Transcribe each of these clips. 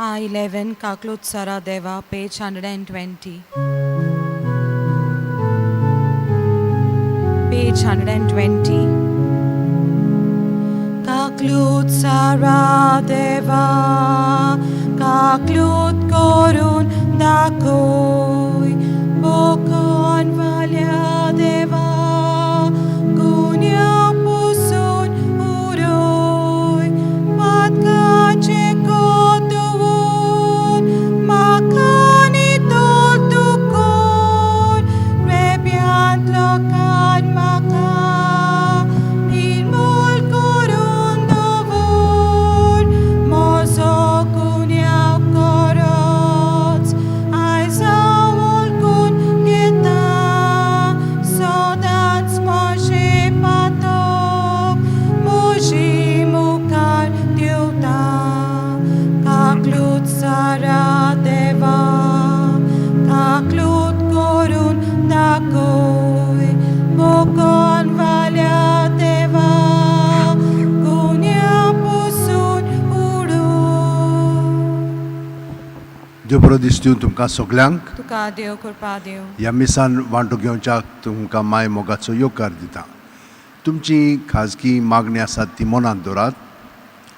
I11 Kaklut Sara Deva, page 120. Page 120. Kaklut Sara Deva, Kaklut Korun Dakoi, Bokon Valya Deva, Gunya Pusun Uroi, Patkache Kotuun, Makani Totukon, Rebiant Lokan Maka, Ilmul Korun Dovun, Mozo Kunyao Korots, Aizawul Kun Geta, Sodats Moshe Patok, Moshi Mukar Dyuta, Kaklut Sara Deva, Kaklut Korun Dakoi, Bokon Valya Deva, Gunya Pusun Udu. देव बरो दिसता तुमकां सगल्यांक तुका देव कृपा देव. ह्या मिसान वांटो घेवच्याक तुमकां माय मोगाचो येवकार दिता. तुमची खाजगी मागणी आसात ती मनांत दवरात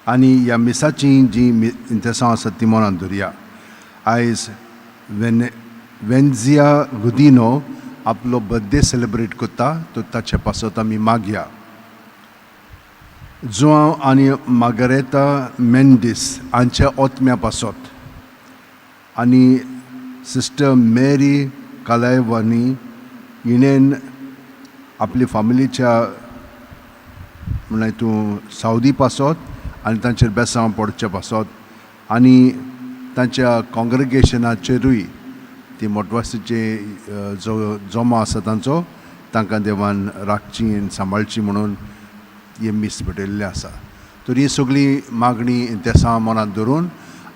आनी ह्या मिसाची जी इंतसां आसात ती मनांत दवरया. आयज वेन्झिया गुदिनो आपलो बर्थडे सेलिब्रेट करता तो ताचे पासत आमी मागया. जुआंव आनी मार्गारेता मेंडीस हांच्या ओतम्या पासत आनी सिस्टर मेरी कालायवानी हिणेन आपली फॅमिलीच्या म्हणल्यार तूं सावदी पासत आनी तांचेर बेसांव पडचे पासत आनी तांच्या कॉंग्रेगेशनाचेरूय ती मोटवासीचे जो जोमा आसा तांचो तांकां देवान राखची आनी सांबाळची म्हणून हे मीस भेटयल्ले आसा. तर ही सगळी मागणी इंतेसां मनांत धरून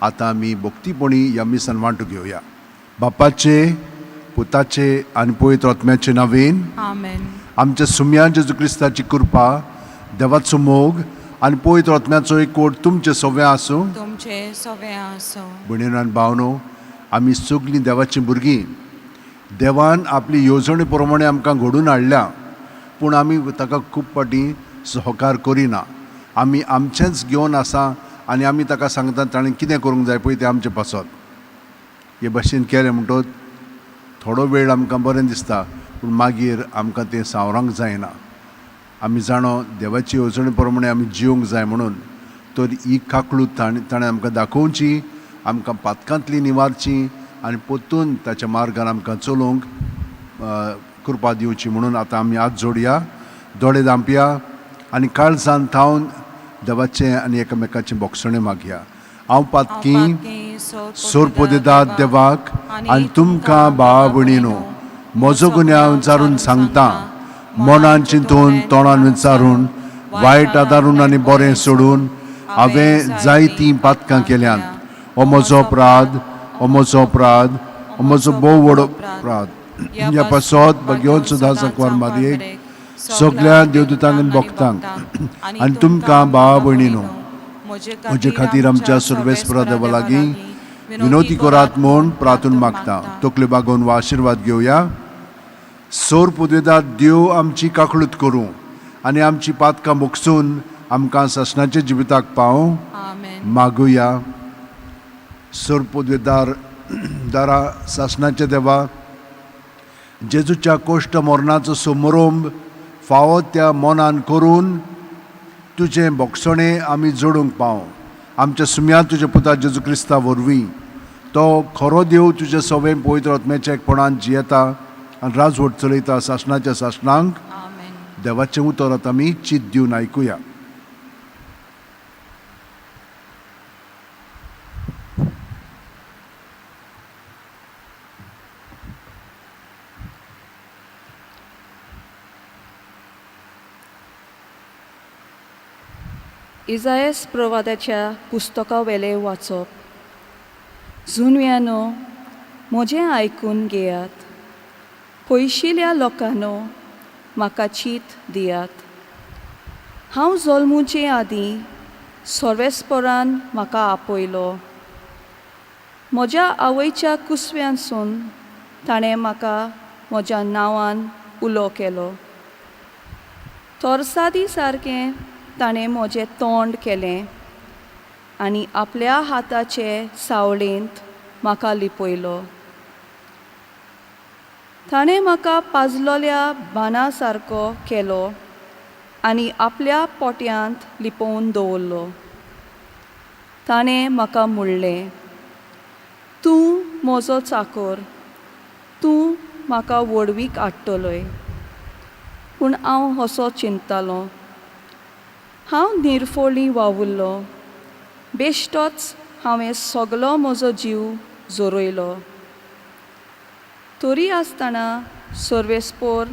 आतां आमी भोक्तीपणी ह्या मिसान वांटो घेवया. बापाचे पुताचे आनी पवित्र आत्म्याचे नांवेन आमेन. आमच्या सुम्या जेजू क्रिस्ताची कृपा, देवाचो मोग आनी पवित्र आत्म्याचो एकवट तुमचे सगळ्या आसूं. तुमचे सवे आसो. भयणीनो आनी भावनो, आमी सगळीं देवाचीं भुरगीं. देवान आपली येवजणे प्रमाणे आमकां घडोवन हाडल्या, पूण आमी ताका खूब फावटी सहकार करिना. आमी आमचेंच घेवन आसा आनी आमी ताका सांगतात ताणें कितें करूंक जाय पळय तें आमचें पासत. हे भाशेन केलें म्हणटच थोडो वेळ आमकां बरें दिसता, पूण मागीर आमकां तें सावरांक जायना. आमी जाणो देवाची येवजणे प्रमाणे आमी जिवंक जाय म्हणून. तर ही काकळूत ताणें आमकां दाखोवची, आमकां पातकांतली निवारची आनी परतून ताच्या मार्गान आमकां चलोवंक कृपा दिवची म्हणून आतां आमी हात जोडया, दोळे धांपया आनी काळजान थावन देवाचें आनी एकामेकाचें बोगसणें मागया. हांव पातकी सोरपोदेदाद देवाक आनी तुमकां भाव भयणीनो, म्हजो गुन्यांव विचारून सांगता, मनान चिंतून तोंडान विचारून वायट आदारून आनी बरें सोडून हांवें जायतीं पातकां केल्यांत. हो म्हजो अपराध, हो म्हजो अपराध, हो म्हजो भोव व्हड अपराध. ह्या पासत घेवन सुद्दां सकवार मारयेक सगळ्या देवदूतांक भक्तांक आनी तुमकां भाव भयणीनो, म्हजे खातीर आमच्या सर्वेस्परा देवा लागीं विनोदी करात म्हूण प्रार्थून मागता. तकल्यो बागोवन वा आशिर्वाद घेवया. सोर पुदेदाद देव आमची काकळूत करूं आनी आमची पातकां मोगसून आमकां ससनाच्या जिविताक पावूं. मागुया. सोर पुदेदारा सासनाच्या देवा, जेजूच्या कोश्ट मरणाचो समारोंभ फावो त्या मनान करून तुजें बोगसणें आमी जोडूंक पावूं. आमच्या सुम्या तुज्या पुता जेजू क्रिस्ता वरवीं तो खरो देव तुजे सवें पवित्र आत्म्याच्या एकपणान जियेता आनी राजवट चलयता सासनाच्या सासनांक. देवाचें उतर आतां आमी चीत दिवन आयकुया. इजायास प्रवादाच्या पुस्तका वेले वाचप. जुनव्यानो, म्हजें आयकून घेयात. पयशिल्ल्या लोकांनो, म्हाका चीत दियात. हांव जल्मुचे आदीं सर्वेस्परान म्हाका आपयलो. म्हज्या आवयच्या कुसव्यांसून ताणें म्हाका म्हज्या नांवान उलो केलो. तोरसादी सारकें ताणें म्हजें तोंड केलें आनी आपल्या हाताचे सावळेंत म्हाका लिपयलो. ताणें म्हाका पाजलोल्या बाना सारको केलो आनी आपल्या पोट्यांत लिपोवन दवरलो. ताणें म्हाका म्हणलें, तूं म्हजो चाकर, तूं म्हाका व्हडवीक हाडटलोय. पूण हांव असो चिंततालों, हांव निरफळी वावुरलो, बेश्टोच हांवें सगलो म्हजो जीव जोरयलो. तरी आसतना सर्वेस्पोर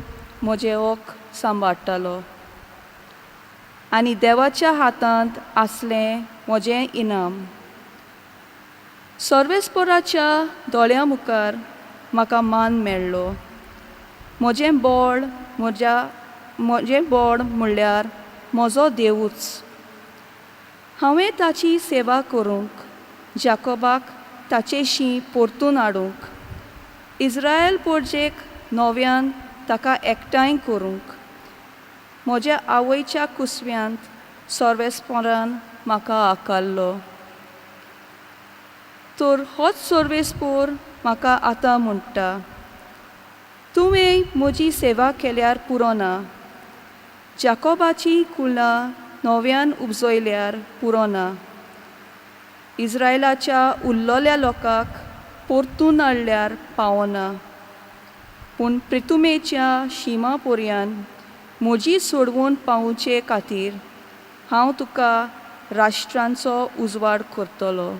म्हजे ओक सांबाळटालो आनी देवाच्या हातांत आसलें म्हजें इनाम. सर्वेस्पोराच्या दोळ्यां मुखार म्हाका मान मेळ्ळो. म्हजें बोड म्हणल्यार म्हजो देवूच. हांवें ताची सेवा करूंक, जाकोबाक ताचे शीं परतून हाडूंक, इस्रायल पोरजेक नव्यान ताका एकठांय करूंक, म्हज्या आवयच्या कुसव्यांत सर्वेस्पोरान म्हाका आकारलो. तर होच सर्वेस्पोर म्हाका आतां म्हणटा, तुवें म्हजी सेवा केल्यार पुरो ना, जाकोबाची कुळां नव्यान उपजयल्यार पुरो ना, इस्रायलाच्या उरलोल्या लोकांक परतून हाडल्यार पावना. पूण प्रितुमेच्या शिमा पर्यान म्हजी सोडवून पावोवचे खातीर हांव तुका राष्ट्रांचो उजवाड करतलो.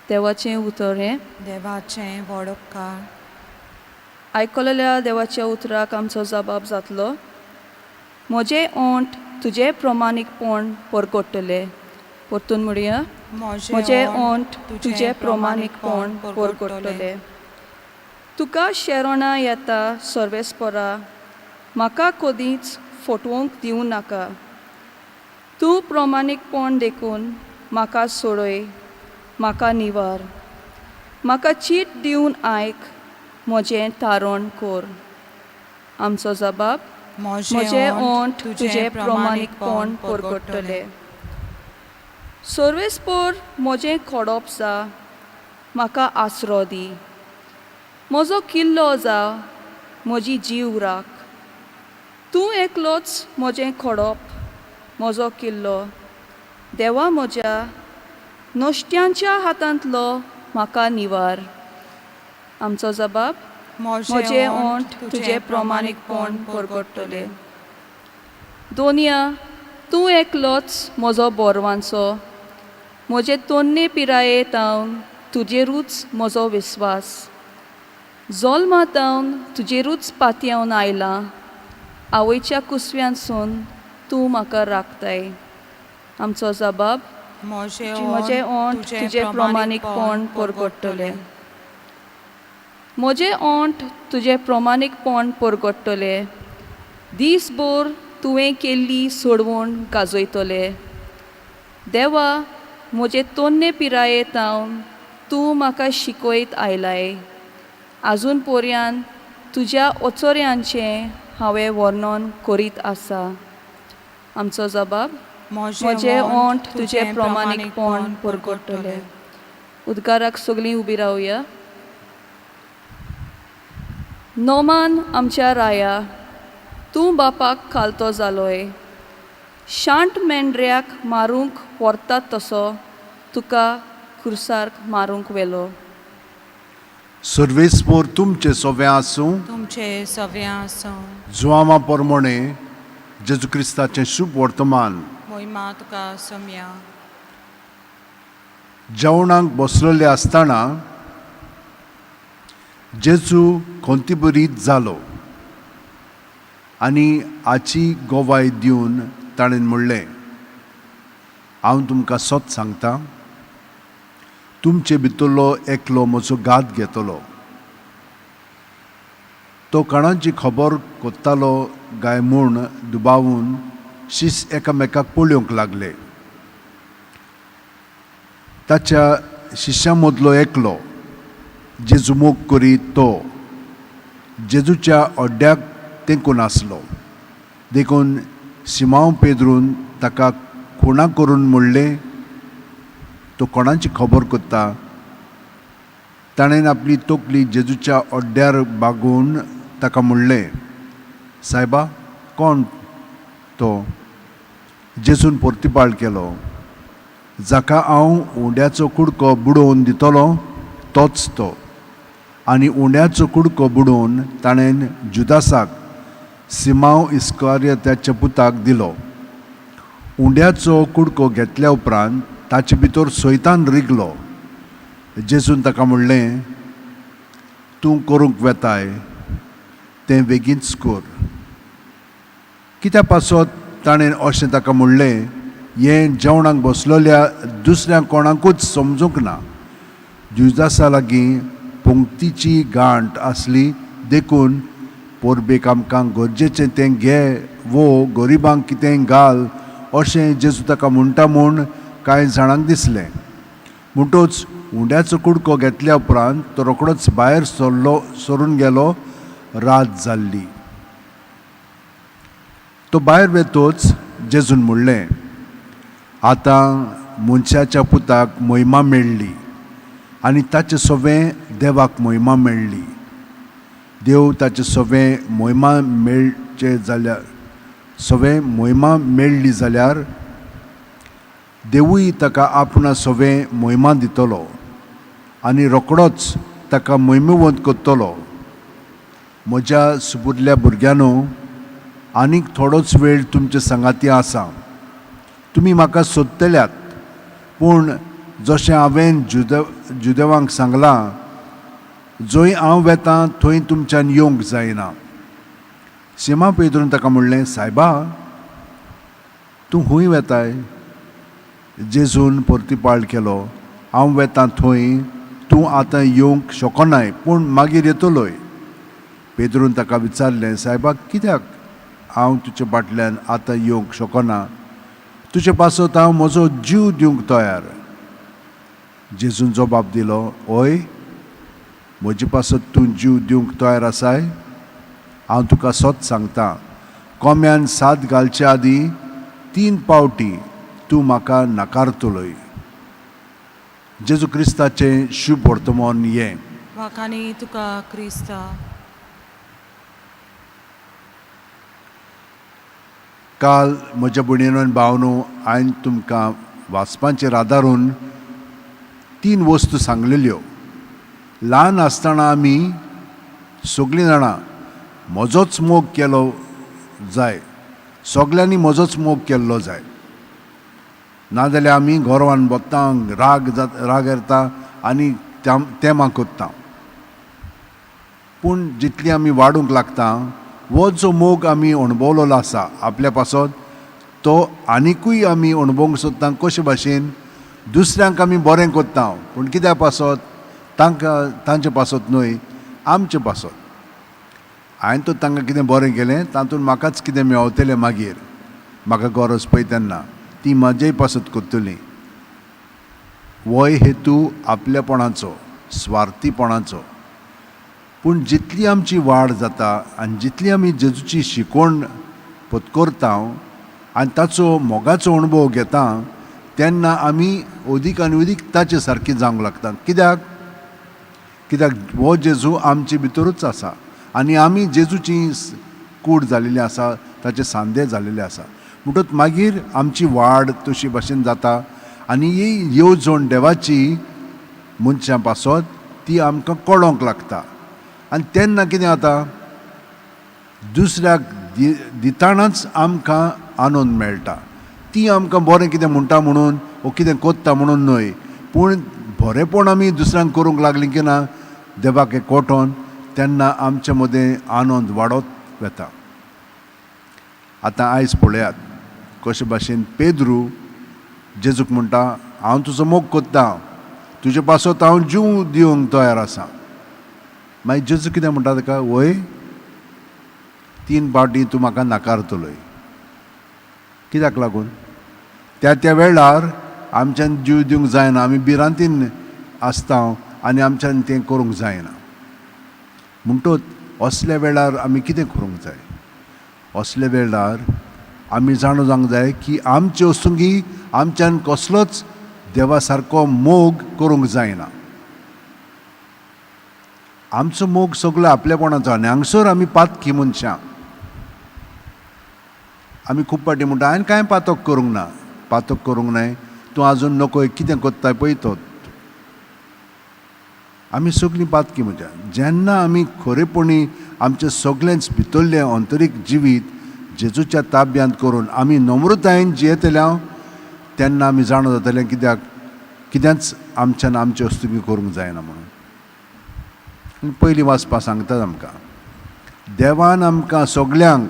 देवाचें उतर हें. देवाचें व्हड उपकार. आयकलेल्या देवाच्या उतराक आमचो जबाब जातलो, म्हजें ओंठ तुजें प्रमाणीकपण परगट्टलें. परतून म्हणया, म्हजें ओंठ तुजें प्रमाणीकपण परगट्टलें. तुका शेरोना येता सर्वेस्पोरा, म्हाका कदींच फटवूंक दिवं नाका. तूं प्रमाणीकपण देखून म्हाका सोडय, म्हाका निवार. म्हाका चीट दिवन आयक, म्हजें तारण कर. आमचो जबाब, म्हजें ओंठ तुजें प्रमाणीकपण परगट्टलें. सर्वेस्पोर म्हजें खोडोप जा, म्हाका आसरो दी. म्हजो किल्लो जा, म्हजी जीव राख. तूं एकलोच म्हजें खोडोप, म्हजो किल्लो. देवा म्हज्या, नश्ट्यांच्या हातांतलो म्हाका निवार. आमचो जबाब, म्हजें ओंठ तुजें प्रमाणीकपण परगट्टलें. दोनया, तूं एकलोच म्हजो बोरवांचो. म्हजे तोन्ने पिरायेंत हांव तुजेरूच म्हजो विस्वास. जल्मांत हांव तुजेरूच पातयेवन आयलां. आवयच्या कुसव्यांसून तूं म्हाका राखताय. आमचो जबाब, म्हजें ओंठ तुजें प्रमाणीकपण परगट्टलें. म्हजें ओंठ तुजें प्रमाणीकपण परगट्टलें. दीसभर तुवें केल्ली सोडवूण गाजयतलें. देवा, म्हजे तोन्ने पिरायेंत हांव तूं म्हाका शिकयत आयलाय. आजून पर्यान तुज्या ओचोऱ्यांचें हांवें वर्णन करीत आसा. आमचो जबाब, म्हजें ओंठ तुजें प्रमाणीकपण परगट्टलें. उद्गाराक सगळीं उबी रावया. नोमान आमच्या राया, तूं बापाक खालतो जालोय. शांट मेंढऱ्याक मारूंक व्हरतात तसो तुका खुर्सार मारूंक व्हेलो. सर्वेस्पोर तुमचे सोव्या आसूं. तुमचे सव्या आसूं. जुआमा पोरमोणे जेजू क्रिस्ताचें शुभ वर्तमान. मोहिमा तुका सम्या. जेवणाक बसलेले आसतना जेजू खोंतीबरीत जालो आनी हाची गोवाय दिवन ताणें म्हणलें, हांव तुमकां सत सांगतां, तुमचे भितरलो एकलो म्हजो गात घेतलो. तो कोणाची खबर कोत्तालो काय म्हूण दुबावून शीस एकामेकाक पळोवंक लागले. ताच्या शिश्यां मदलो एकलो जेजू मोग करीत तो जेजूच्या ओड्ड्याक तेंकून आसलो. देखून सिमांव पेद्रून ताका खुणा करून म्हणलें, तो कोणाची खबर करता. ताणें आपली तोकली जेजूच्या ओड्ड्यार बागून ताका म्हणलें, सायबा कोण तो? जेजून परतिपाळ केलो, जाका हांव उंड्याचो कुडको बुडोवन दितलो तोच तो. आनी उंड्याचो कुडको बुडोवन ताणें जुदासाक, सिमांव इस्कारियोताच्या पुताक दिलो. उंड्याचो कुडको घेतल्या उपरांत ताचे भितर सैतान रिगलो. जेजून ताका म्हणलें, तूं करूंक वेताय तें बेगीनच कर. कित्या पासत ताणें अशें ताका म्हणलें हें जेवणाक बसलोल्या दुसऱ्या कोणाकूच समजूंक ना. जुदासा लागीं पंक्तीची गांठ आसली देखून पोरबेक आमकां गरजेचें तें घे वो गरिबांक कितेंय घाल अशें जेजू ताका म्हणटा म्हूण कांय जाणांक दिसलें. म्हणटूच उंड्याचो कुडको घेतल्या उपरांत तो रोखडोच भायर सरून गेलो. रात जाल्ली. तो भायर वेतोच जेजून म्हणलें, आतां मनशाच्या पुताक महिमा मेळ्ळी आनी ताचें सवें देवाक महिमा मेळ्ळी. देव ताचें सवें महिमा मेळ्ळी जाल्यार देवूय ताका आपणा सवें महिमा दितलो आनी रोखडोच ताका महिमेवंत करतलो. म्हज्या सुपुरल्या भुरग्यांनो, आनीक थोडोच वेळ तुमचे सांगाती आसा. तुमी म्हाका सोदतल्यात, पूण जशें हांवें जुदेवांक सांगलां, जंय हांव वेतां थंय तुमच्यान येवंक जायना. सिमा पेद्रून ताका म्हणलें, सायबा तूं खूंय वेताय? जेजून परतिपाळ केलो, हांव वेतां थंय तूं आतां येवंक शकनाय, पूण मागीर येतलोय. पेद्रून ताका विचारलें, सायबा कित्याक हांव तुजे फाटल्यान आतां येवंक शकना? तुजे पासत हांव म्हजो जीव दिवंक तयार. जेजून जबाब दिलो, ओय, म्हजे पासत तूं जीव दिवंक तयार आसाय? हांव तुका सोत सांगतां, कोम्यान साद घालच्या आदीं 3 पावटी तूं म्हाका नाकारतलोय. जेजू क्रिस्ताचें शुभ वर्तमान हें. वाखाणी तुका क्रिस्ता. काल म्हज्या भयणीनो आनी भावनो, हांवें तुमकां वाचपांचेर आदारून 3 वस्तू सांगलेल्यो. ल्हान आसतना आमी सगळीं जाणां म्हजोच मोग केलो जाय, सगल्यांनी म्हजोच मोग केल्लो जाय, नाजाल्यार आमी गोरवान बोत्तां, राग येता आनी तेमा कोत्ता. पूण जितली आमी वाडूंक लागता, हो जो मोग आमी अणभवलेलो आसा आपल्या पासत, तो आनिकूय आमी अणभवंक सोदता. कशे भाशेन दुसऱ्यांक आमी बरें कोत्ता, पूण कित्या पासत? तांचे पासत न्हय, आमचे पासत. हांवें तर तांकां कितें बरें केलें तातूंत म्हाकाच कितें मेळटलें मागीर, म्हाका गरज पळय तेन्ना ती म्हाजेय पासत करतली. होय हेतू आपल्यापणाचो, स्वार्थीपणाचो. पूण जितली आमची वाड जाता आनी जितली आमी जेजूची शिकवण पत्करता आनी ताचो मोगाचो अणभव घेता, तेन्ना आमी अदीक आनी अदीक ताचे सारकी जावंक लागता. कित्याक हो जेजू आमचे भितरूच आसा आनी आमी जेजूची कूड जालेली आसा, ताचे सांदे जालेले आसा. म्हणटच मागीर आमची वाड तशी भाशेन जाता आनी ही येवजण देवाची मनशां पासत ती आमकां कळोंक लागता. आनी तेन्ना कितें जाता, दुसऱ्याक दितानाच आमकां आनंद मेळटा. ती आमकां बरें कितें म्हणटा म्हणून वो कितें कोत्ता म्हणून न्हय, पूण बरेंपण आमी दुसऱ्यांक करूंक लागलीं की ना देवाक एकवटोन, तेन्ना आमचे मदें आनंद वाडत वता. आतां आयज पळयात कशे भाशेन पेद्रू जेजूक म्हणटा, हांव तुजो मोग कोत्ता, तुजे पासत हांव जीव दिवंक तयार आसा. मागीर जेजू कितें म्हणटा ताका, वय 3 फावटी तूं म्हाका नाकारतलोय. कित्याक लागून? त्या वेळार आमच्यान जीव दिवंक जायना, आमी भिरांतीन आसता आनी आमच्यान तें करूंक जायना. म्हणटच असल्या वेळार आमी कितें करूंक जाय? असल्या वेळार आमी जाणूं जावंक जाय की आमचे वस्तुंकी आमच्यान कसलोच देवा सारको मोग करूंक जायना. आमचो मोग सगळो आपलेपणाचो आनी हांगसर आमी पातकी मनशां. आमी खूब पाटी म्हणटा हांवें कांय पातक करूंक ना. पातक करूंक नाय, तूं आजून नकळो कितें कोत्ताय पळय तो. आमी सगळीं पातकी मनशां. जेन्ना आमी खरेपणी आमचें सगळेंच भितरलें अंतरीक जिवीत जेजूच्या ताब्यांत करून आमी नम्रतायेन जियेतल्या तेन्ना आमी जाणो जातलें कित्याच आमच्यान आमचे वस्तुंकी करूंक जायना म्हणून. पयलीं वाचपा सांगतात आमकां, देवान आमकां सगळ्यांक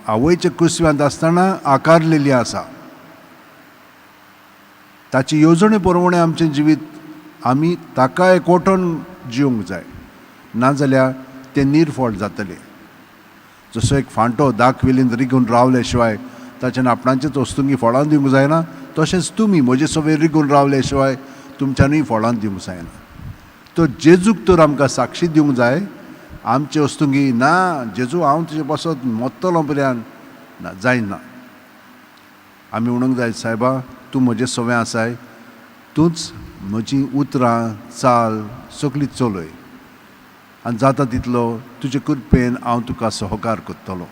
आवयच्या कुसव्यांत आसतना आकारलेली आसा. ताची येवजणे प्रमाणे आमचें जिवीत आमी ताका एकवटून जिवंक जाय, नाजाल्यार तें निर्फळ जातलें. जसो एक फांटो दाखविलीन रिगून रावले शिवाय ताच्यान आपणाचेच वस्तुंकी फळां दिवंक जायना, तशेंच तुमी म्हजे सवय रिगून रावले शिवाय तुमच्यांनी फळां दिवंक जायना. तो जेजूक तर आमकां साक्षी दिवंक जाय. आमचे वस्तुंकी ना जेजू हांव तुजे पासत मोत्तलो पर्यान ना, जायना. आमी म्हणूंक जाय सायबा तूं म्हजे सवय आसाय, तूंच म्हजीं उतरां चाल सगळी चलय आनी जाता तितलो तुजे कृपेन हांव तुका सहकार करतलो.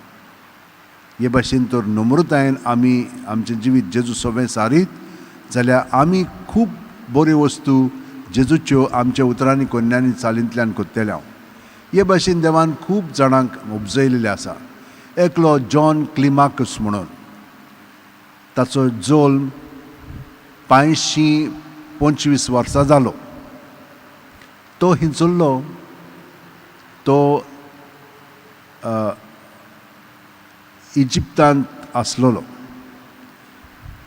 हे भाशेन तर नम्रतायेन आमी आमचें जिवीत जेजू सवय सारीत जाल्यार आमी खूब बऱ्यो वस्तू जेजूच्यो आमच्या उतरांनी कन्यांनी चालींतल्यान कोत्तेल्या. हे भाशेन देवान खूब जाणांक उपजयलेले आसा. एकलो जॉन क्लिमाकस म्हणून, ताचो जल्म 525 वर्सां जालो. तो हिंचुल्लो, तो इजिप्तांत आसलोलो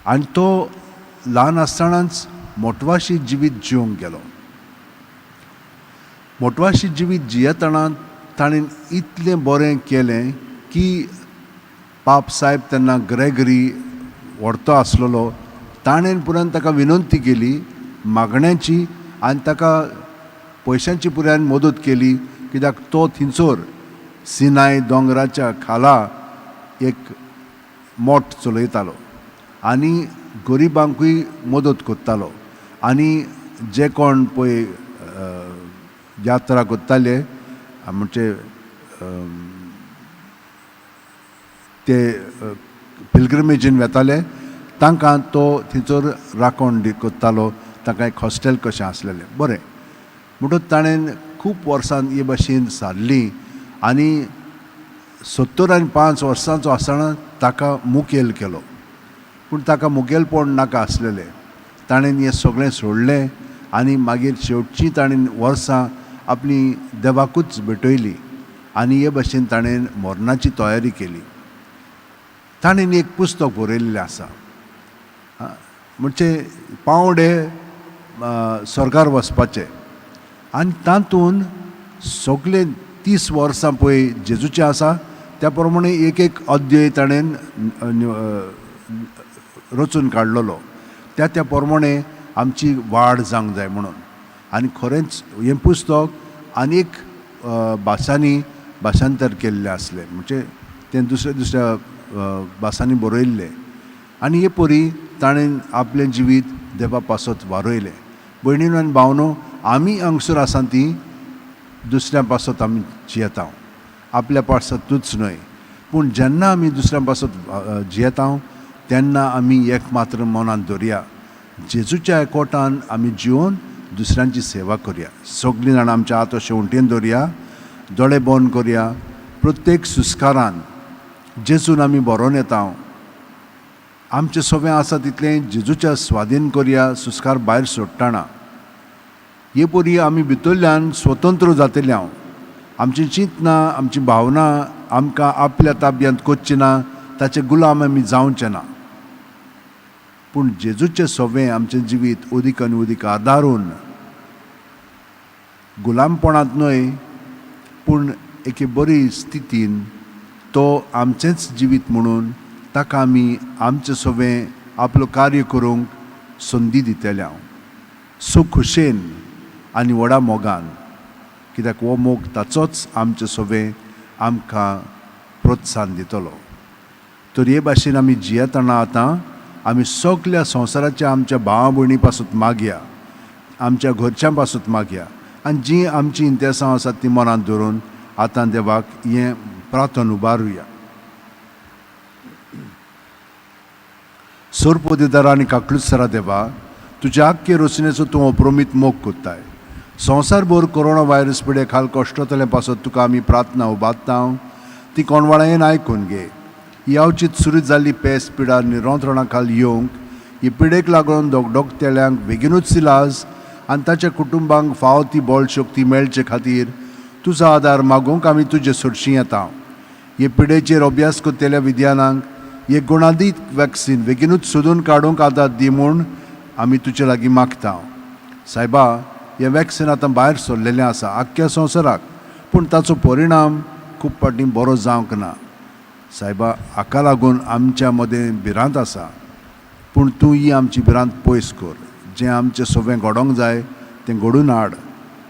आनी तो ल्हान आसतनाच मोटवाशी जिवीत जिवंक गेलो. मोटवाशी जिवीत जियेतना ताणें इतलें बरें केलें की पाप साहेब तेन्ना ग्रेगरी व्हरतो आसलेलो, ताणें पुरान ताका विनंती केली मागण्याची आनी ताका पयशांची पुरान मदत केली, कित्याक तो थिंचोर सिनाय दोंगराच्या खाला एक मोठ चलयतालो आनी गरिबांकूय मदत करतालो. आनी जे कोण पळय यात्रा करताले म्हणजे ते पिलग्रिमेजीन वेताले तांकां तो थिंचोर राखण करतालो. ताका एक हॉस्टेल कशें आसलेलें बरें. म्हणटच ताणें खूब वर्सां हे भाशेन सारली आनी 75 वर्सांचो आसतना ताका मुखेल केलो. पूण ताका मुखेलपण नाका आसलेलें. ताणें हें सगळें सोडलें आनी मागीर शेवटचीं ताणें वर्सां आपली देवाकूच भेटयली आनी हे भाशेन ताणें मरणाची तयारी केली. ताणें एक पुस्तक बरयल्लें आसा, म्हणजे पावडे स्वर्गार वचपाचे, आनी तातूंत सगळे 30 वर्सां पळय जेजूचे आसा त्या प्रमाणे एक एक अध्याय ताणें रचून काडलेलो. त्या प्रमाणे आमची वाड जावंक जाय म्हणून. आनी खरेंच हें पुस्तक आनीक भासांनी भाशांतर केल्लें आसलें, म्हणजे तें दुसऱ्या भासांनी बरयल्लें. आनी हे परी ताणें आपलें जिवीत देवा पासत वारयलें. भयणीनो आनी भावनो, आमी हांगसर आसा ती दुसऱ्या पासत आमी जियेता. आपल्या पासतूच न्हय, पूण जेन्ना आमी दुसऱ्या पासत जियेता तेन्ना आमी एकमात्र मनान दवरया, जेजूच्या एकवटान आमी जिवन दुसऱ्यांची सेवा करया. सगळीं जाणां आमच्या हात शेवंटेन दवरया, दोळे बंद करया. प्रत्येक सुस्कारान जेजून आमी बरोवन येता. आमचें सगळें आसा तितलें जेजूच्या स्वाधीन करया, सुस्कार भायर सोडटाना. हे परी आमी भितरल्यान स्वतंत्र जातले. आमची चिंतना आमची भावना आमकां आपल्या ताब्यांत कोच्ची ना, ताचे गुलाम आमी जावचे ना. पूण जेजूचे सवें आमचें जिवीत उदीक आनी उदीक आदारून गुलामपणांत न्हय पूण एके बरी स्थितीन तो आमचेंच जिवीत म्हणून ताका आमी आमचें सवें आपलो कार्य करूंक संदी दितले. सो खुशेन आनी व्हडा मोगान, कित्याक हो मोग ताचोच आमचे सोबे आमकां प्रोत्साहन दितलो. तर हे भाशेन आमी जियेतना आतां आमी सगल्या संवसाराच्या आमच्या भावा भयणी पासून मागया, आमच्या घरच्यां पासून मागया, आनी जीं आमची इंतेसां आसात ती मनांत धरून आतां देवाक हें प्रार्थन उबारुया. सोरपोदेदार आनी काकलुतसरा देवा, तुज्या आख्खे रचनेचो तूं अप्रोमीत मोग कोत्ताय. संवसारभर कोरोना व्हायरस पिडे खाल कश्टतले पासत तुका आमी प्रार्थना उबारता. ती कोणवळायेन आयकून घे. ही अवचित सुरू जाल्ली पेस पिडा निरोंतरणा खाल येवंक, ही पिडेक लागून दोगदोगतेल्यांक बेगीनूच इलाज आनी ताच्या कुटुंबांक फावो ती बळ शक्ती मेळचे खातीर तुजो आदार मागूंक आमी तुजे सुरशी येता. हे पिडेचेर अभ्यास करतेल्या विद्यानांक एक गुणादीत वॅक्सीन बेगीनूच सोदून काडूंक आदार दी म्हूण आमी तुजे लागीं मागता. सायबा, हें वॅक्सीन आतां भायर सरलेलें आसा आख्ख्या संवसाराक, पूण ताचो परिणाम खूब फावटी बरो जावंक ना. सायबा, हाका लागून आमच्या मदें भिरांत आसा, पूण तूं ही आमची भिरांत पयस कर. जें आमचें सगळें घडोवंक जाय तें घडून हाड.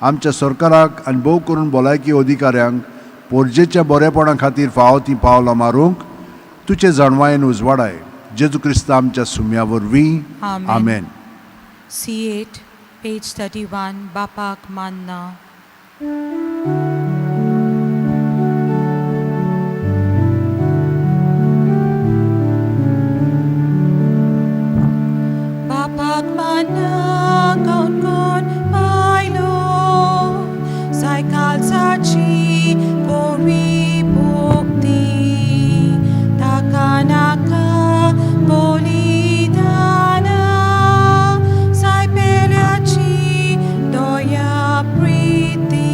आमच्या सरकाराक आनी भोव करून भलायकी अधिकाऱ्यांक पोरजेच्या बरेपणा खातीर फावो ती पावलां मारूंक तुजे जणवायेन उजवाडाय. जेजू क्रिस्त आमच्या सुम्या वरवीं. Amen. आमेन. C8, page 31, बापाक मानना. बापाक मानना कोण पायलो, सायकालसाची गोरवी भोगती, ताका नाका बलिदाना, सायपेल्याची दया प्रिती.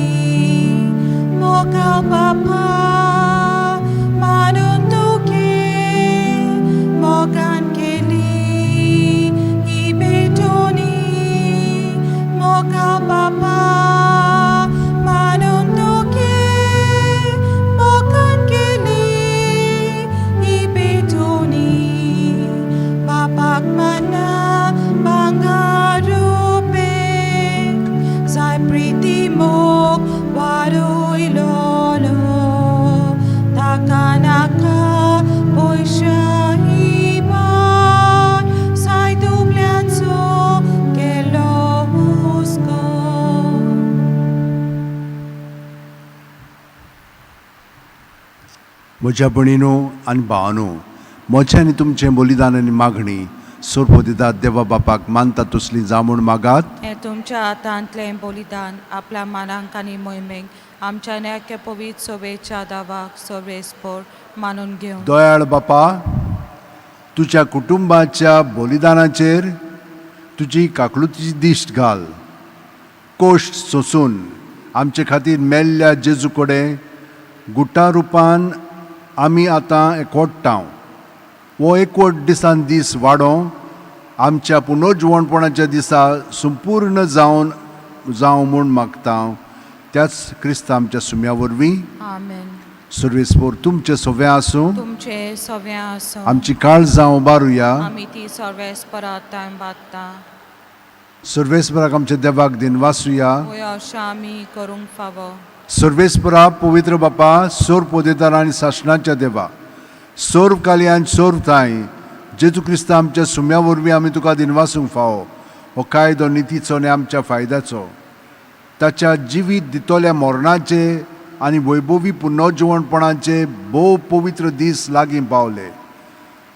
मोगा बापा मानून तुगे मोगान केली ही बेटोनी. मोगा बापा मानून तुगे मोगान केली ही बेटोनी. बापाक मानना भांगारू पेक, जाय प्रिती मोग वाडयलोलो, ताका नाका पयशा हिबार, साय दुबल्यांचो केलो हुस्को. म्हज्या भणीनो आनी भावानो, म्हजें आनी तुमचें बलिदान आनी मागणी सोरपोदिदार देवा बापाक मानता तसली जावं म्हूण मागात. हें तुमच्या हातांतलें बलिदान आपल्या मानांक आनी मोहिमेक आमच्या नेक्या पवित्र सोबेच्या दावाक सर्वेस्पर मानून घेवन. दयाळ बापा, तुज्या कुटुंबाच्या बलिदानाचेर तुजी काकलुतीची दिश्ट घाल. कोश्ट सोंसून आमचे खातीर मेल्ल्या जेजू कडेन गुटा रुपान आमी आतां एकवटाव. हो एकवट दिसान दीस वाडो आमच्या पुनर्जीवणपणाच्या दिसा संपूर्ण जावं म्हूण मागता. त्याच क्रिस्त आमच्या सुम्या वरवीं. आमेन. सर्वेस्पर तुमचे सगळें आसूं. तुमचे सगळें आसूं. आमची काळजां उबारुया. आमी ती सर्वेस्पराताय बागता. सर्वेस्पराक आमच्या देवाक दिनवासुया. वय अशें आमी करूंक फावो. सर्वेस्परा पवित्र बापा, सोर पोदेदार आनी शासनाच्या देवा, सोर्व काली आनी सोर्व थाय, जेजू क्रिस्त आमच्या सुम्या वरवीं आमी तुका दिनवासूंक फावो. हो कायदो नितीचो आनी आमच्या फायद्याचो. ताच्या जिवीत दितोल्या मोरणाचे आनी वैभवी पुनर्जीवणपणाचे भोव पवित्र दीस लागीं पावले.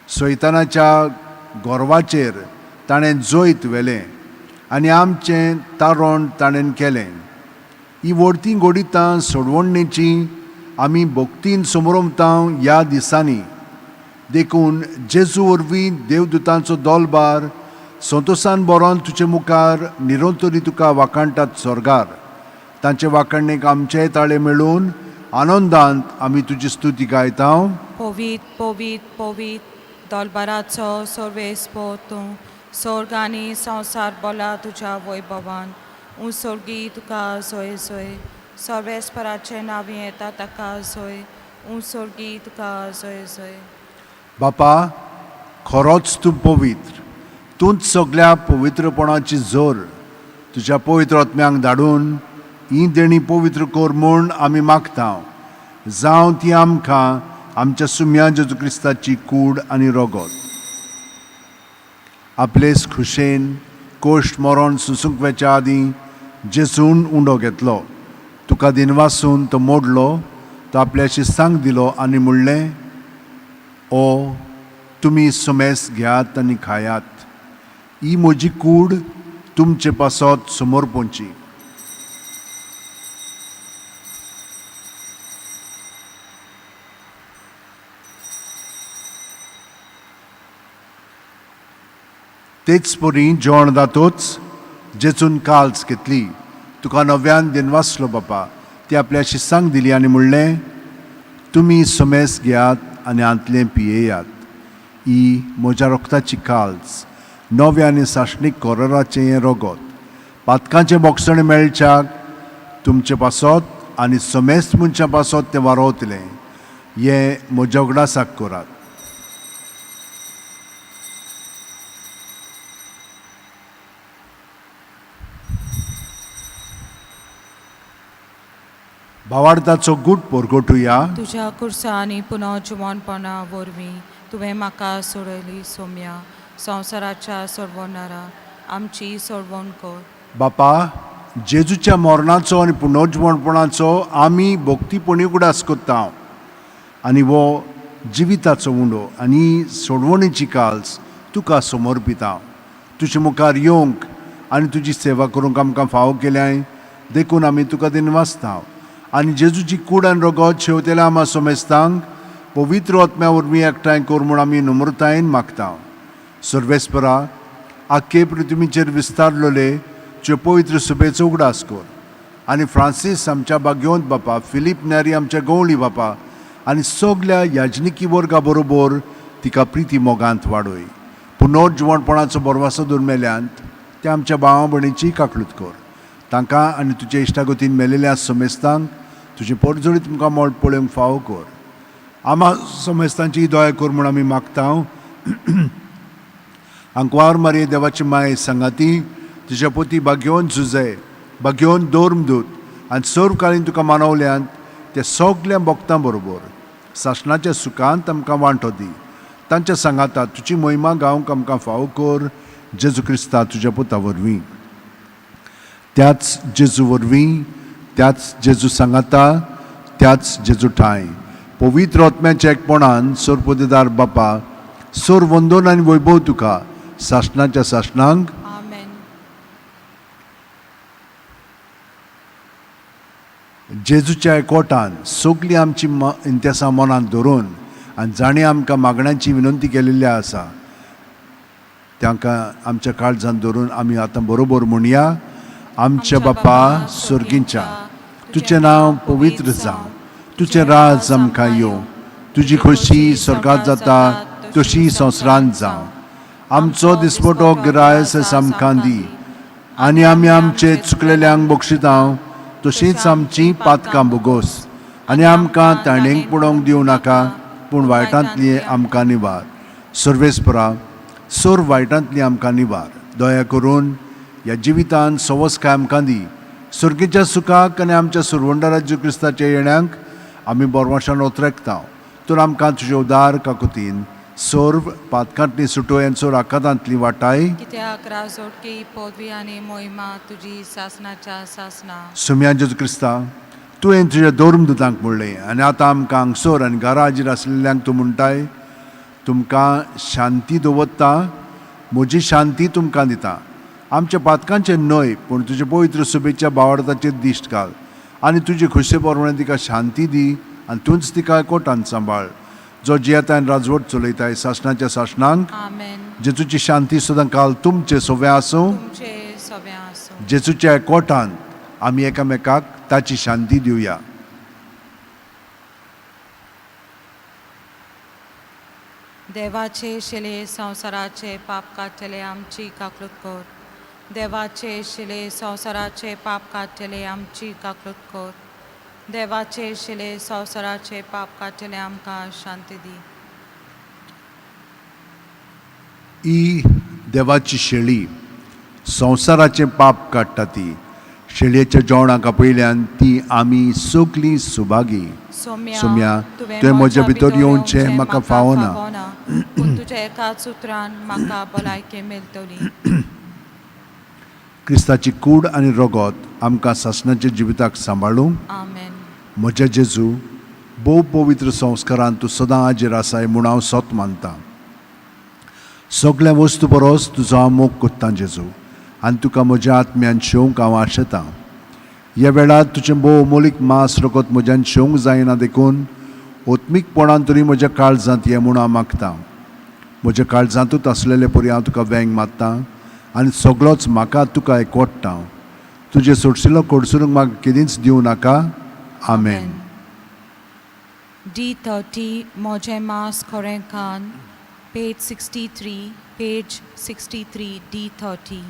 सैतानाच्या गोरवाचेर ताणें जोयत व्हेलें आनी आमचें तारण ताणें केलें. ही वर्ती घोडितां सोडवणेची आमी भक्तीन समोरमतां ह्या दिसांनी. देखून जेजू वरवीं देवदूतांचो दोलबार संतोशान बरोवन तुजे मुखार निरंतरी तुका वाखाणटात स्वर्गार. तांचे वाखाणणेक आमचेय ताळे मेळून आनंदांत आमी तुजी स्तुती गायता. पवित पवित पवित दोलबाराचो सर्वेस्पर तूं, स्वर्ग आनी संवसार बोला तुज्या वैभवान. उर्सर्गी तुका सोय सोय, सर्वेस्पराचें नांव येता ताका सोय. उर्सर्गी तुका सोय सोय. बापा, खरोच तूं पवित्र. तूंच सगळ्या पवित्रपणाची जोर. तुज्या पवित्र आत्म्यांक धाडून ही देणी पवित्र कोर म्हूण आमी मागता. जावं ती आमकां आमच्या सुम्या जेजू क्रिस्ताची कूड आनी रगत आपलेच खुशेन कोश्ट मरण सुसूंक वेच्या आदीं जेजून उंडो घेतलो. तुका दिनवासून तो मोडलो, तो आपल्या शिस्तांक दिलो आनी म्हणलें, ओ तुमी सुमेस घेयात आनी खायात. ही म्हजी कूड तुमचे पासत समोर पोंची. तेच परी जेवण जातोच जेचून काल्स घेतली. तुका नव्यान दिनवासलो बापा, ती आपल्या शिस्सांक दिली आनी म्हणलें, तुमी सुमेस घेयात आनी आंतलें पियेयात. ही म्हज्या रोगताची काल्स, नव्या आनी साश्णीक कोराराचें हें रगत. पातकांचें बोगसण मेळच्याक तुमचे पासत आनी समेस्त मनशां पासत तें वारोवतलें. हें म्हज्या उगडासाक करात. भावार्थाचो गूट पोरगोटुया. तुज्या कुर्सा आनी पुनः जुवणपणा वरवीं तुवें म्हाका सोडयली सोम्या. संवसाराच्या सोडवणारा आमची सोडवण कर. बापा, जेजूच्या मरणाचो आनी पुनर्जीवणपणाचो आमी भोक्तीपणी उगडास कोत्ता आनी वो जिविताचो उंडो आनी सोडवणेची काल्स तुका समर्पिता. तुजे मुखार येवंक आनी तुजी सेवा करूंक आमकां फावो केल्याय देखून आमी तुका दिनवासता. आनी जेजूची कूड आनी रगत शेवतेल्या आमा सोमेस्तांक पवित्र आत्म्या वरवीं एकठांय कर म्हूण आमी नम्रतायेन मागता. सर्वेस्परा, आख्खे पृथ्वीचेर विस्तारलोले तुजे पवित्र सुबेचो उगडास कर. आनी फ्रांसीस आमच्या भाग्यवंत बापा, फिलीप नॅरी आमच्या गवळी बापा आनी सगल्या याजनिकी वर्गा बरोबर तिका प्रिती मोगांत वाडय. पुनर्जीवणपणाचो बरवासो दुर्मेल्यांत ते आमच्या भावा भयणीची काकलूत कर. तांकां आनी तुजे इश्टागतीन मेलेल्या समेस्तांक तुजे परजोडी तुमकां मोड पळोवंक फावो कर. आमा समेस्तांची दया कर म्हूण आमी मागता. आंकवार मारये देवाची माय सांगाती, तुजे पोती भाग्यवंत जुजे, भाग्यवंत दोर्मदूत आनी सर्वकालीन तुका मानवल्यांत त्या सगल्या भक्तां बरोबर सासणाच्या सुखांत आमकां वांटो दी. तांच्या सांगाता तुजी महिमा गावंक आमकां फावो कर. जेजू क्रिस्ता तुज्या पुता वरवीं, त्याच जेजू वरवीं, त्याच जेजू सांगाता, त्याच जेजू ठाय पवित्र आत्म्याच्या एकपणान सोरपोतेदार बापा, सोर वंदन आनी वैभव तुका सासणाच्या सासणांक. आमेन. जेजूच्या एकवटान सगळीं आमची इंतेसां मनांत धरून आनी जाणीं आमकां मागण्यांची विनंती केलेली आसा तांकां आमच्या काळजांत धरून आमी आतां बरोबर म्हणया. आमच्या बापा स्वर्गींच्या, तुजें नांव पवित्र जावं, तुजें राज आमकां येवं, तुजी खोशी स्वर्गांत जाता तशी संवसारांत जावं. आमचो दिसपटो गिरायस आमकां दी आनी आमी आमचे चुकलेल्यांक बक्षिता तशींच आमची पातकां बोगोस आनी आमकां ताणेंक पडोवंक दिवं नाका, पूण वायटांतली आमकां निवार. सर्वेस्परा, सोर वायटांतली आमकां निवार. दया करून ह्या जिवितान सवस्काय आमकां दी. सर्गेच्या सुखाक आनी आमच्या सुरवंडा जेजू क्रिस्ताच्या येण्याक आमी बोरवाशान उतरेकता. तर आमकां तुजे उदार काकुतीन सोर्व पातकांतली सुटोय आनी सोर आकांतांतली वाटाय. कित्याक राजोडकी पदवी आनी मोहिमा तुजी सासणाच्या सासना. सुम्या जेजू क्रिस्ता, तुवें तुज्या दोर्मदूतांक म्हणलें आनी आतां आमकां हांगसर आनी घरा हाजीर आसलेल्यांक तूं म्हणटाय, तुमकां शांती दवरता, म्हजी शांती तुमकां दिता. आमच्या पातकांचे न्हय, पूण तुजे पवित्र सुबेच्या भावार्थाचेर दिश्ट घाल आनी तुजे खुशे परमाणे तिका शांती दी आनी तूंच तिका कोटान सांबाळ. जो जियेताय राजवट चलयताय सासणाच्या सासणांक. आमेन. जेजूची शांती सदां काल तुमचे सोबे आसूं. तुमचे सव्या आसूं. जेजूच्या एकवटान आमी एकामेकाक ताची शांती दिवया. देवाचे शिले संवसाराचे पाप काडटले आमची काकलूत कर. देवाचे शिले संवसाराचे पाप काडटले आमची काकलूत कर. देवाचे शिले संवसाराचे पाप काडटले आमकां शांती दी. ही देवाची शेळी संवसाराचें पाप काडटा ती शेळयेच्या जेवणाक आपयल्यान ती आमी सगलीं सुभागी. सोम्या, तुवें म्हज्या भितर येवचें म्हाका फावना, पूण तुज्या एकाच उतरान म्हाका भलायकी मेळटली. क्रिस्ताची कूड आनी रगत आमकां सासणाच्या जिविताक सांबाळूंक. आमेन. म्हज्या जेजू, भोव पवित्र संस्कारान तूं सदां हाजीर आसाय म्हूण हांव सत मानतां. सगळ्या वस्तू परस तुजो हांव मोग कोत्तां जेजू, आनी तुका म्हज्या आत्म्यान शेवंक हांव आशेतां. ह्या वेळार तुजें भोव अमोलीक मास रगत म्हज्यान शेवंक जायना देखून ओत्मीकपणान तरी म्हज्या काळजांत ये म्हूण हांव मागतां. म्हज्या काळजांतूच आसलेले परी हांव तुका वेंग मारतां आनी सगळोच म्हाका तुका एकवटतां. तुजे सोडशिल्लो कोडसरूंक म्हाका केदींच दिवं नाका. आमेन. D30 म्हजें मास खोरेंकान, page 63 D30.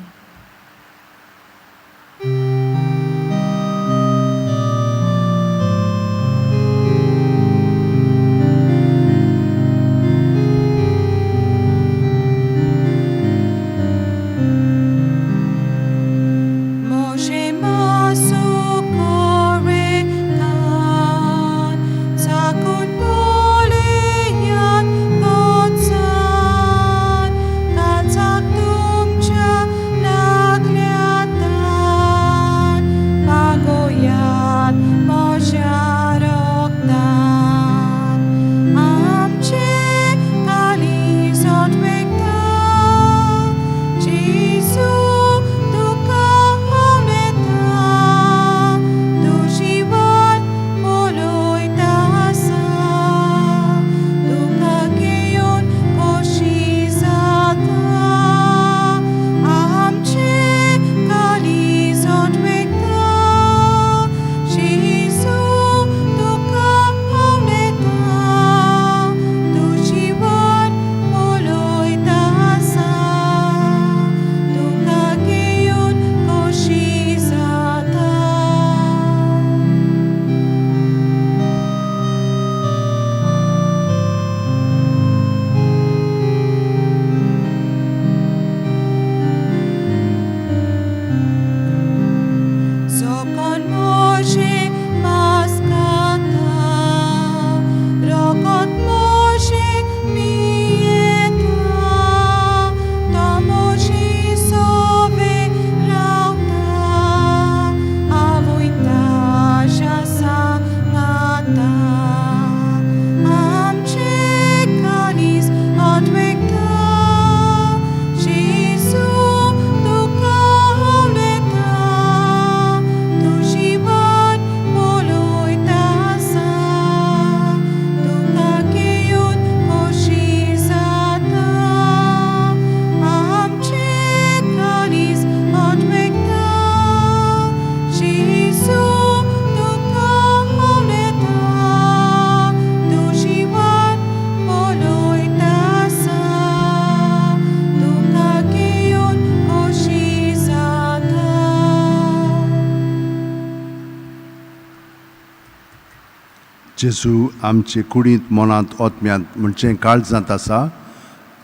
जेजू आमचे कुडींत मनांत ओतम्यांत म्हणचे काळजांत आसा,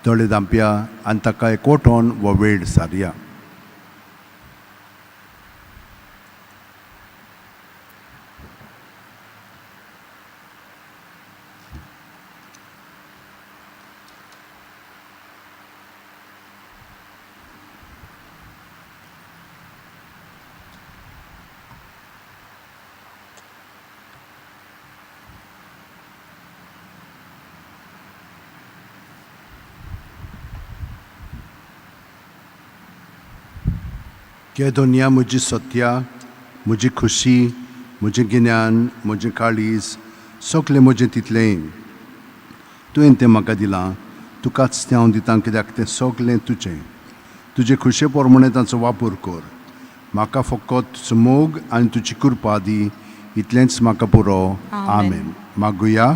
तळे दांपया आनी ताका एकवटोन वो वेळ सारया. के दुनिया म्हजी सत्या, म्हजी खुशी, म्हजें गिन्यान, म्हजें काळीज, सगलें म्हजें तितलें तुवें तें म्हाका दिलां. तुकाच तें हांव दितां कित्याक तें सगलें तुजें. तुजे खुशे प्रमाणें ताचो वापर कर. म्हाका फकत तुजो मोग आनी तुजी कृपा दी, इतलेंच म्हाका पुरो. आमेन. मागुया.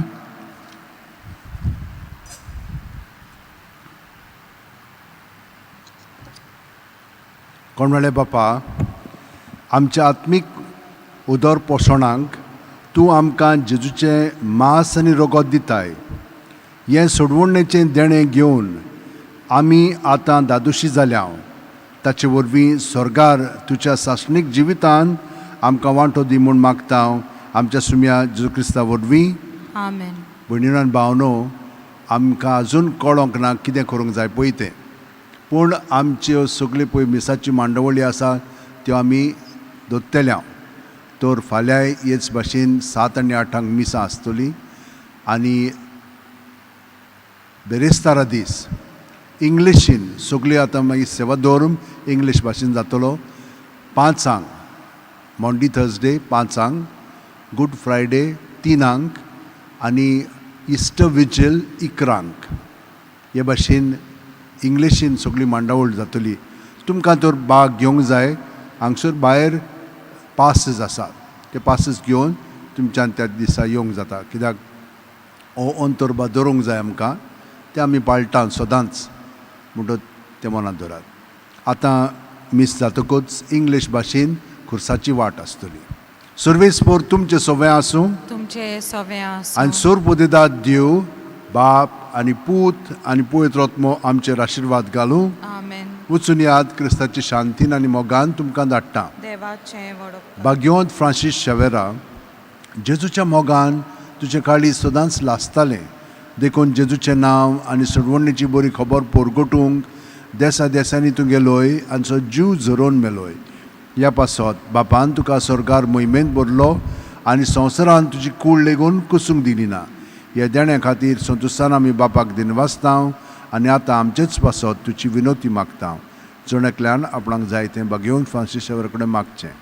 कोणवेळे बापा, आमच्या आत्मीक उदर पोसणांक तूं आमकां जेजूचें मांस आनी रगत दिताय. हें सोडवणेचें देणें घेवन आमी आतां दादोशी जाल्या. ताचे वरवीं स्वर्गार तुज्या सासणीक जिवितान आमकां वांटो दी म्हूण मागता हांव आमच्या सुम्या जेजू क्रिस्ता वरवीं. Amen. भयणीनो आनी भावनो, आमकां अजून कळोंक ना कितें करूंक जाय पळय तें, पूण आमच्यो सगळ्यो पळय मिसाची मांडवळी आसा त्यो आमी दवरतल्या. तर फाल्यां हेच भाशेन 7 आनी 8 मिसां आसतली आनी बेरेस्तारा दीस इंग्लिशीन सगळ्यो आतां मागीर सेवा दवरून इंग्लीश भाशेन जातलो. 5 मॉन्डे थर्सडे 5, गूड फ्रायडे 3 आनी इस्टर विजील 11. हे भाशेन इंग्लिशीन सगळी मांडावळ जातली. तुमकां तर भाग घेवंक जाय. हांगसर भायर पासीस आसात, ते पासीस घेवन तुमच्यान त्या दिसा येवंक जाता. कित्याक हो अंतर्भाव दवरूंक जाय आमकां, ते आमी पाळटा सदांच म्हणटत ते मनांत दवरात. आतां मीस जातकूच इंग्लीश भाशेन खुर्साची वाट आसतली. सर्वेस्पोर तुमचे सवय आसूं तुमचे सवे आसूं. आनी सोर्पोदेदा देव बाप आनी पूत आनी पवित्र आत्मो आमचेर आशिर्वाद घालूं. Amen. वचून याद क्रिस्ताची शांतीन आनी मोगान तुमकां धाडटा. देवाचें वडोवप. भाग्यवंत फ्रांसीस शेवेरा, जेजूच्या मोगान तुजे काळी सदांच लासतालें. देखून जेजूचें नांव आनी सडवणीची बरी खबर पोरगोटूंक देसा देसांनी तूं गेलोय आनी सो जीव झरोवन मेलोय. ह्या पासत बापान तुका स्वर्गार मोहिमेंत भरलो आनी संवसारान तुजी कूड लेगून कुसूंक दिली ना. ह्या देण्या खातीर संतोशान आमी बापाक दिनवासता आनी आतां आमचेच पासत तुजी विनोती मागता. जण आपणाक जाय तें भाग्यवंत फ्रांसीस शेवेरा कडेन मागचें.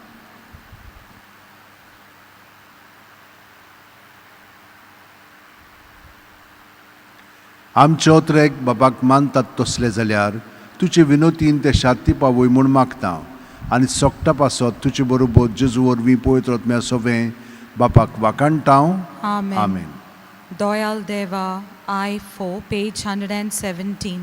आमचे ओत्रेक बापाक मानतात तसले जाल्यार तुजे विनोतीन ते शांती पावय म्हूण मागता आनी सोगटा पासत तुजे बरोबर जेजू वरवीं पवित्र आत्म्या सवें बापाक वाकाणटा. Amen. आमेन. Doyal Deva, I4, page 117.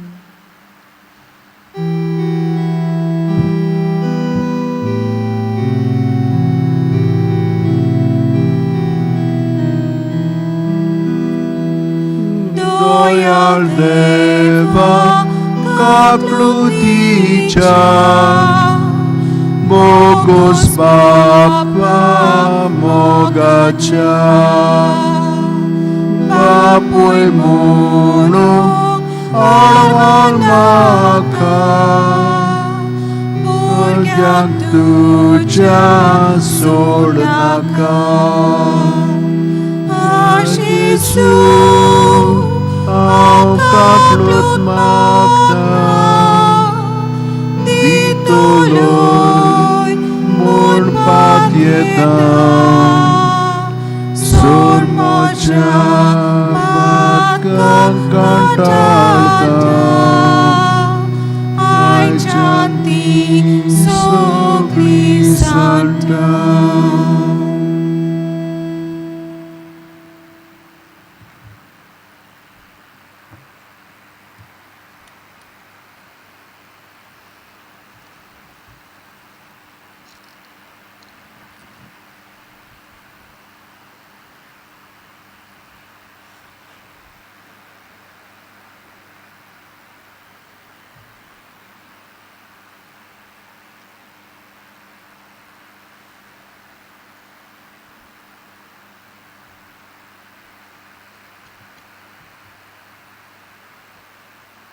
Doyal Deva, kaplutica, Bogos Bapa Mogacha, Bapoy Muno, Alwan Maka, Purgyak Tuja Sordaka, Ashisu, Au kaplut magda, Ditoloy, Mor patieta, Sor moja, Batkang kantalta, Ai chanti, Sopli Santa.